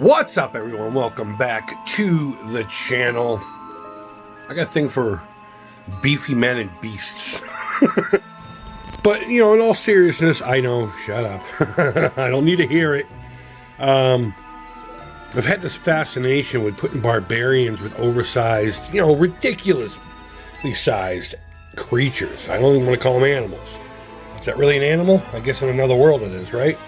What's up, everyone? Welcome back to the channel. I got a thing for beefy men and beasts. But, you know, in all seriousness, I know, shut up. I don't need to hear it. I've had this fascination with putting barbarians with oversized, you know, ridiculously sized creatures. I don't even want to call them animals. Is that really an animal? I guess in another world it is, right?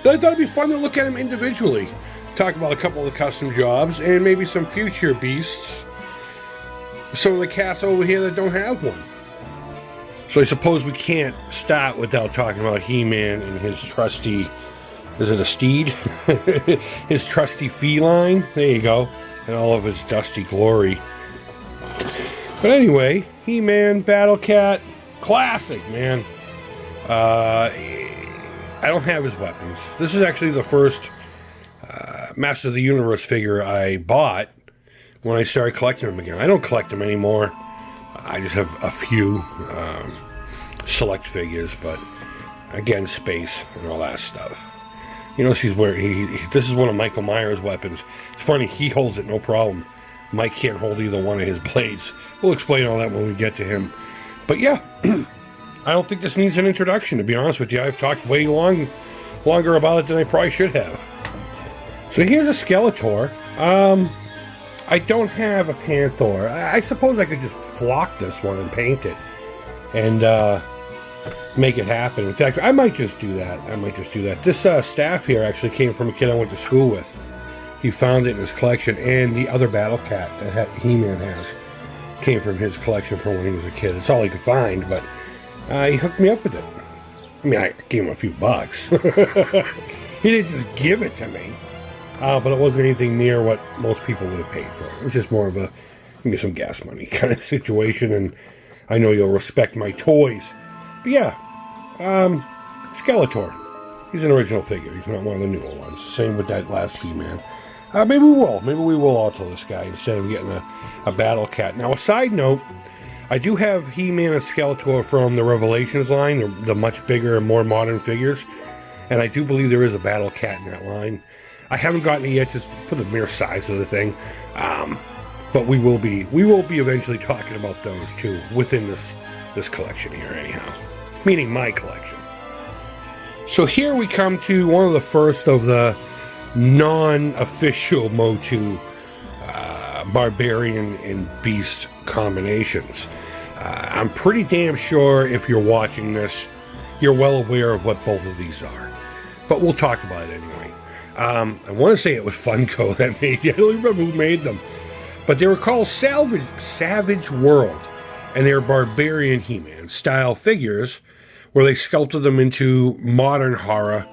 But I thought it'd be fun to look at them individually. Talk about a couple of the custom jobs and maybe some future beasts. Some of the cats over here that don't have one. So I suppose we can't start without talking about HeMan and his trusty, is it a steed? His trusty feline. There you go. And all of his dusty glory. But anyway, HeMan, Battle Cat, classic, man. I don't have his weapons. This is actually the first Master of the Universe figure I bought when I started collecting them again. I don't collect them anymore. I just have a few select figures, but again, space and all that stuff. You know, she's where this is one of Michael Myers' weapons. It's funny, he holds it no problem. Mike can't hold either one of his blades. We'll explain all that when we get to him. But yeah, I don't think this needs an introduction, to be honest with you. I've talked way longer about it than I probably should have. So here's a Skeletor. I don't have a Panther. I suppose I could just flock this one and paint it and make it happen. In fact, I might just do that. This staff here actually came from a kid I went to school with. He found it in his collection, and the other Battle Cat that HeMan has came from his collection from when he was a kid. It's all he could find, but he hooked me up with it. I mean, I gave him a few bucks. He didn't just give it to me. But it wasn't anything near what most people would have paid for it. It was just more of a, give me some gas money kind of situation, and I know you'll respect my toys. But yeah, Skeletor. He's an original figure. He's not one of the newer ones. Same with that last HeMan. Maybe we will. Maybe we will alter this guy instead of getting a Battle Cat. Now, a side note, I do have HeMan and Skeletor from the Revelations line, the much bigger and more modern figures. And I do believe there is a Battle Cat in that line. I haven't gotten it yet, just for the mere size of the thing. But we will be eventually talking about those too within this collection here, anyhow. Meaning my collection. So here we come to one of the first of the non-official Motu Barbarian and Beast combinations. I'm pretty damn sure if you're watching this, you're well aware of what both of these are. But we'll talk about it anyway. I want to say it was Funko that made it. I don't remember who made them. But they were called Savage World. And they were Barbarian HeMan style figures where they sculpted them into modern horror.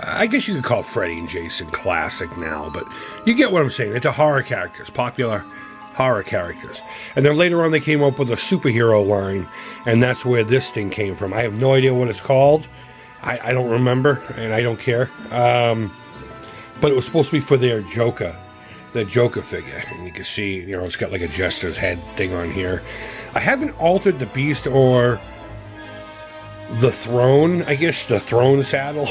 I guess you could call Freddy and Jason classic now, but you get what I'm saying. Into horror characters, popular horror characters. And then later on they came up with a superhero line, and that's where this thing came from. I have no idea what it's called. I don't remember, and I don't care. But it was supposed to be for their Joker figure. And you can see, you know, it's got like a jester's head thing on here. I haven't altered the Beast or the throne, I guess the throne saddle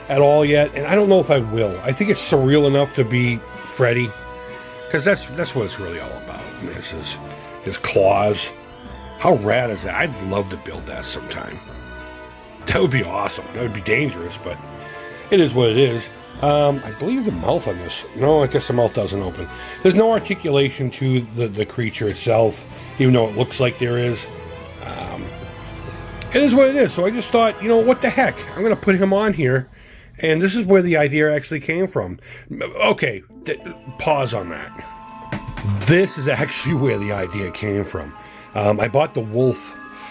at all yet. And I don't know if I will. I think it's surreal enough to be Freddy. Because that's what it's really all about. I mean, this is his claws. How rad is that? I'd love to build that sometime. That would be awesome. That would be dangerous, but it is what it is. I believe the mouth on this. No, I guess the mouth doesn't open. There's no articulation to the creature itself, even though it looks like there is. It is what it is. So I just thought, you know, what the heck? I'm going to put him on here. And this is where the idea actually came from. Okay, pause on that. This is actually where the idea came from. I bought the wolf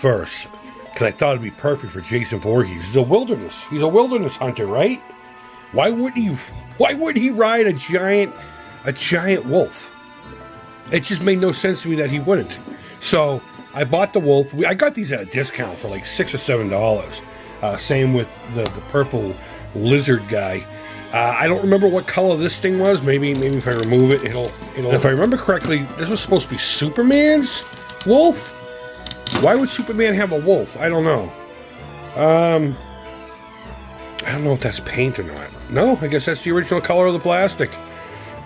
first because I thought it'd be perfect for Jason Voorhees. He's a wilderness hunter, right? Why would he ride a giant wolf? It just made no sense to me that he wouldn't. So I bought the wolf. I got these at a discount for like $6 or $7. Same with the purple lizard guy. I don't remember what color this thing was. Maybe if I remove it, it'll. If I remember correctly, this was supposed to be Superman's wolf. Why would Superman have a wolf? I don't know. I don't know if that's paint or not. No, I guess that's the original color of the plastic.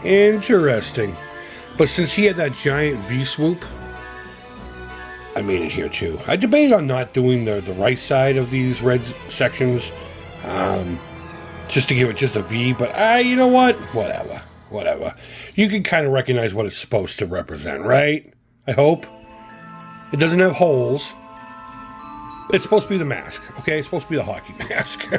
Interesting. But since he had that giant V-swoop, I made it here too. I debated on not doing the right side of these red sections, just to give it just a V, but you know what? Whatever. You can kind of recognize what it's supposed to represent, right? I hope. It doesn't have holes. It's supposed to be the mask, okay? It's supposed to be the hockey mask.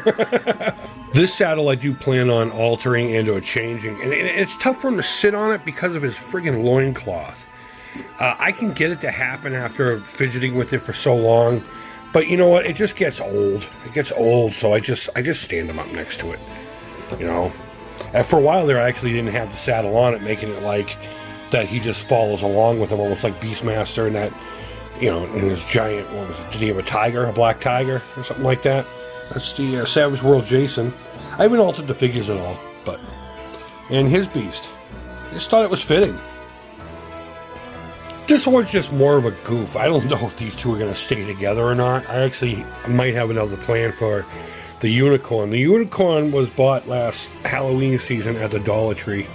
This saddle I do plan on altering and or changing, and it's tough for him to sit on it because of his friggin' loincloth. I can get it to happen after fidgeting with it for so long, but you know what? It just gets old. It gets old, so I just stand him up next to it, you know? And for a while there, I actually didn't have the saddle on it, making it like that he just follows along with him, almost like Beastmaster and that, you know, in his giant, what was it? Did he have a tiger, a black tiger, or something like that? That's the Savage World Jason. I haven't altered the figures at all, but... And his beast. I just thought it was fitting. This one's just more of a goof. I don't know if these two are going to stay together or not. I might have another plan for the unicorn. The unicorn was bought last Halloween season at the Dollar Tree,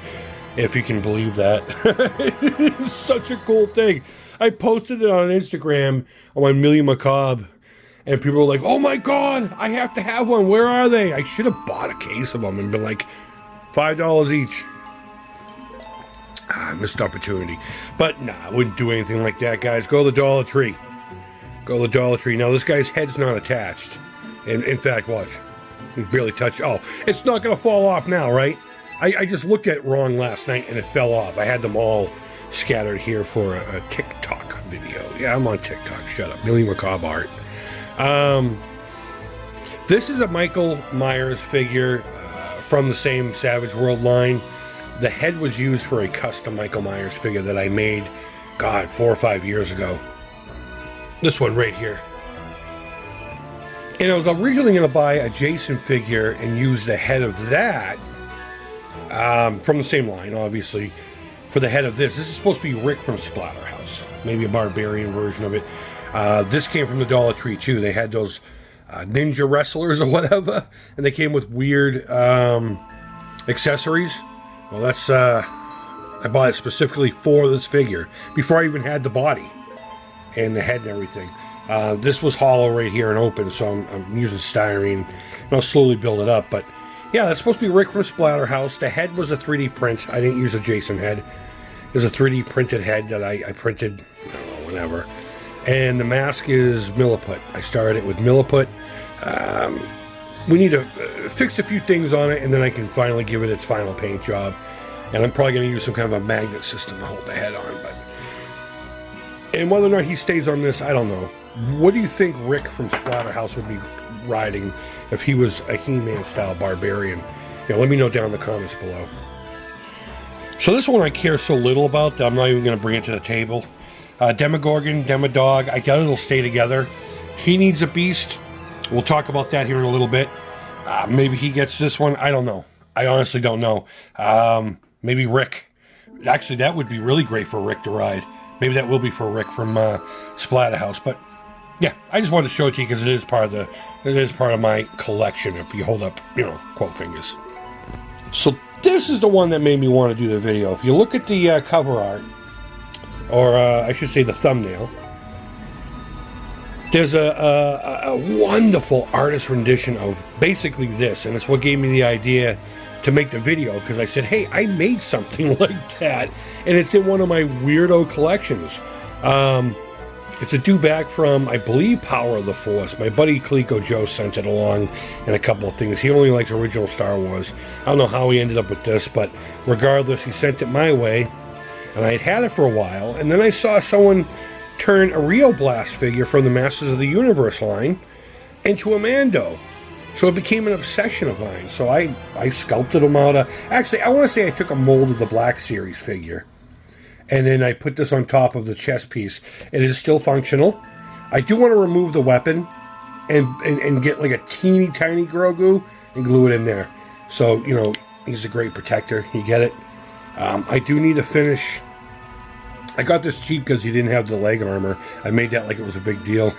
if you can believe that. It's such a cool thing. I posted it on Instagram on my Millie Macabre, and people were like, oh my god, I have to have one. Where are they? I should have bought a case of them and been like, $5 each. Missed opportunity. But nah, I wouldn't do anything like that, guys. Go to the Dollar Tree. Go to the Dollar Tree. Now, this guy's head's not attached. In fact, watch. He's barely touched. Oh, it's not going to fall off now, right? I just looked at it wrong last night, and it fell off. I had them all scattered here for a TikTok video. Yeah, I'm on TikTok. Shut up. Millie Macabre art. This is a Michael Myers figure from the same Savage World line. The head was used for a custom Michael Myers figure that I made, God, 4 or 5 years ago. This one right here. And I was originally going to buy a Jason figure and use the head of that, from the same line, obviously, for the head of this. This is supposed to be Rick from Splatterhouse. Maybe a Barbarian version of it. This came from the Dollar Tree, too. They had those ninja wrestlers or whatever, and they came with weird accessories. Well, that's, I bought it specifically for this figure, before I even had the body, and the head and everything. This was hollow right here and open, so I'm using styrene, and I'll slowly build it up, but yeah, that's supposed to be Rick from Splatterhouse. The head was a 3D print. I didn't use a Jason head. It was a 3D printed head that I printed, I don't know, whenever. And the mask is Milliput. I started it with Milliput. We need to fix a few things on it, and then I can finally give it its final paint job. And I'm probably going to use some kind of a magnet system to hold the head on. And whether or not he stays on this, I don't know. What do you think Rick from Splatterhouse would be riding if he was a HeMan style barbarian? Yeah, let me know down in the comments below. So this one I care so little about that I'm not even going to bring it to the table. Demogorgon, Demodog, I doubt it'll stay together. He needs a beast. We'll talk about that here in a little bit. Maybe he gets this one. I don't know. I honestly don't know. Maybe Rick. Actually, that would be really great for Rick to ride. Maybe that will be for Rick from Splatterhouse. But yeah, I just wanted to show it to you because it is part of my collection. If you hold up, you know, quote fingers. So this is the one that made me want to do the video. If you look at the cover art, or I should say the thumbnail, there's a wonderful artist rendition of basically this, and it's what gave me the idea to make the video, because I said, hey, I made something like that, and it's in one of my weirdo collections. It's a do-back from, I believe, Power of the Force. My buddy Coleco Joe sent it along, and a couple of things. He only likes original Star Wars. I don't know how he ended up with this, but regardless, he sent it my way, and I had it for a while, and then I saw someone turn a Rio Blast figure from the Masters of the Universe line into Amando. So it became an obsession of mine. So I sculpted him out of... Actually, I want to say I took a mold of the Black Series figure. And then I put this on top of the chest piece. It is still functional. I do want to remove the weapon and get like a teeny tiny Grogu and glue it in there. So, you know, he's a great protector. You get it? I do need to finish... I got this cheap because he didn't have the leg armor. I made that like it was a big deal.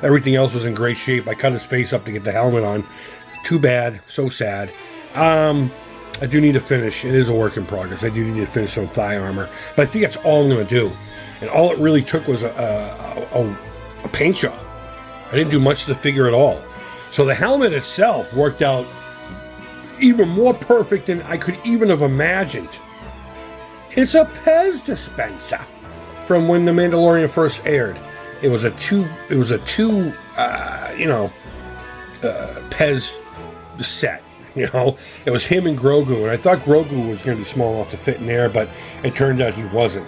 Everything else was in great shape. I cut his face up to get the helmet on. Too bad. So sad. I do need to finish. It is a work in progress. I do need to finish some thigh armor. But I think that's all I'm going to do. And all it really took was a paint job. I didn't do much to the figure at all. So the helmet itself worked out even more perfect than I could even have imagined. It's a Pez dispenser from when The Mandalorian first aired. It was a two Pez set. It was him and Grogu, and I thought Grogu was going to be small enough to fit in there, but it turned out he wasn't.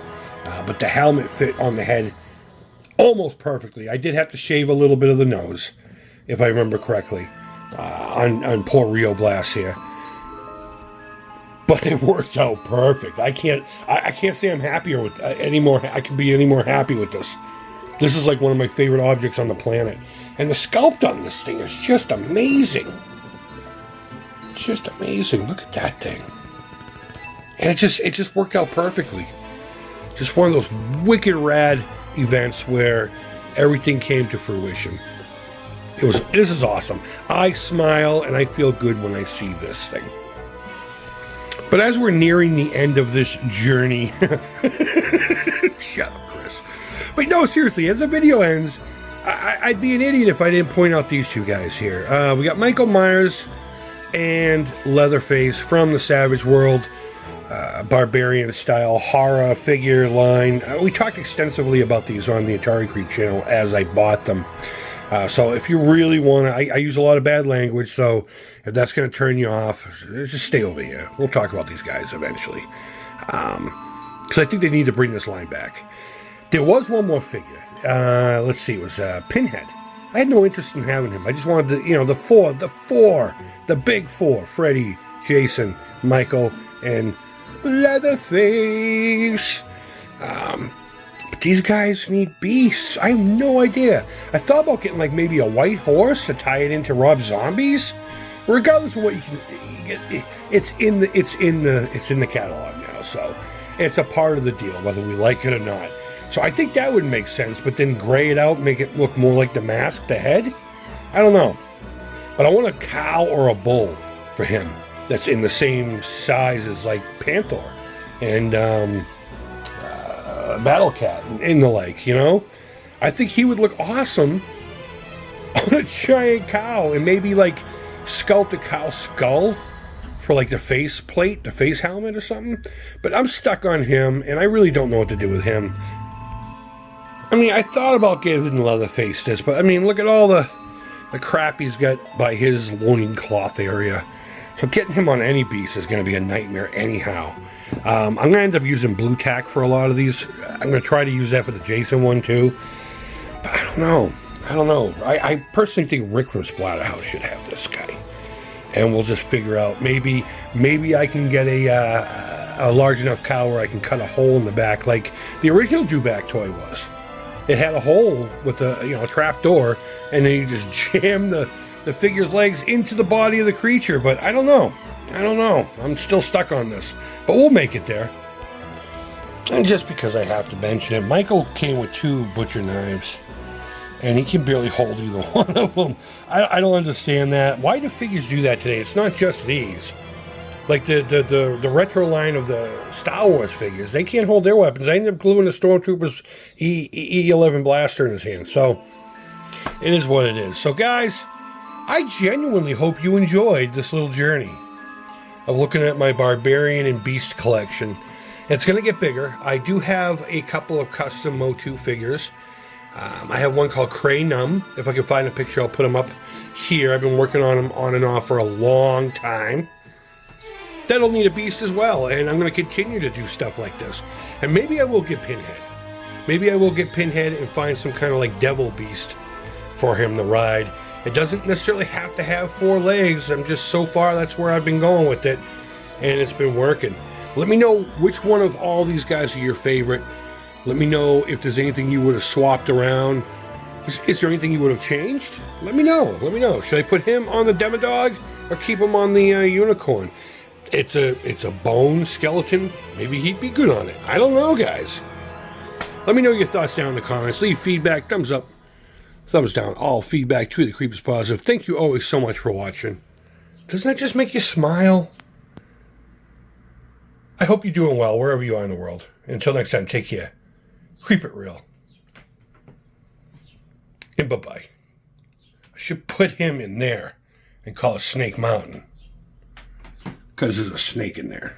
But the helmet fit on the head almost perfectly. I did have to shave a little bit of the nose, if I remember correctly, on poor Rio Blast here. But it worked out perfect. I can't say I'm happier with anymore. I can be any more happy with this. This is like one of my favorite objects on the planet, and the sculpt on this thing is just amazing. It's just amazing. Look at that thing, and it just worked out perfectly. Just one of those wicked rad events where everything came to fruition. This is awesome. I smile and I feel good when I see this thing. But as we're nearing the end of this journey, shut up, Chris. But no, seriously, as the video ends, I'd be an idiot if I didn't point out these two guys here. We got Michael Myers and Leatherface from the Savage World, Barbarian style horror figure line. We talked extensively about these on the Atari Creep channel as I bought them. So if you really want to, I use a lot of bad language, so if that's going to turn you off, just stay over here. We'll talk about these guys eventually. Because I think they need to bring this line back. There was one more figure. Let's see, it was Pinhead. I had no interest in having him. I just wanted to, the big four, Freddy, Jason, Michael, and Leatherface. But these guys need beasts. I have no idea. I thought about getting like maybe a white horse to tie it into Rob Zombie's. Regardless of what you get, it's in the catalog now, so it's a part of the deal, whether we like it or not. So I think that would make sense, but then gray it out, make it look more like the mask, the head. I don't know, but I want a cow or a bull for him that's in the same size as like Panther and Battle Cat and the like. I think he would look awesome on a giant cow, and maybe like sculpt a cow skull for like the face plate, the face helmet or something. But I'm stuck on him, and I really don't know what to do with him. I mean, I thought about giving Leatherface this, but I mean, look at all the crap he's got by his loincloth area. So getting him on any beast is going to be a nightmare anyhow. I'm going to end up using blue tack for a lot of these. I'm going to try to use that for the Jason one too. But I don't know. I personally think Rick from Splatterhouse should have this guy. And we'll just figure out, maybe I can get a large enough cow where I can cut a hole in the back like the original Dewback toy was. It had a hole with a trap door, and then you just jam the figure's legs into the body of the creature. But I don't know. I'm still stuck on this. But we'll make it there. And just because I have to mention it, Michael came with 2 butcher knives, and he can barely hold either one of them. I don't understand that. Why do figures do that today? It's not just these. Like the retro line of the Star Wars figures, they can't hold their weapons. I ended up gluing the Stormtrooper's E11 blaster in his hand. So it is what it is. So guys, I genuinely hope you enjoyed this little journey of looking at my Barbarian and Beast collection. It's going to get bigger. I do have a couple of custom Mo2 figures. I have one called Cray Num. If I can find a picture, I'll put them up here. I've been working on them on and off for a long time. That'll need a beast as well, and I'm going to continue to do stuff like this. And maybe I will get Pinhead. Maybe I will get Pinhead and find some kind of like devil beast for him to ride. It doesn't necessarily have to have 4 legs. So far, that's where I've been going with it, and it's been working. Let me know which one of all these guys are your favorite. Let me know if there's anything you would have swapped around. Is there anything you would have changed? Let me know. Should I put him on the Demogorgon or keep him on the unicorn? It's a bone skeleton. Maybe he'd be good on it. I don't know, guys. Let me know your thoughts down in the comments. Leave feedback, thumbs up, thumbs down. All feedback to the Creep is positive. Thank you always so much for watching. Doesn't that just make you smile? I hope you're doing well wherever you are in the world. Until next time, take care. Keep it real. And bye-bye. I should put him in there and call it Snake Mountain. Because there's a snake in there.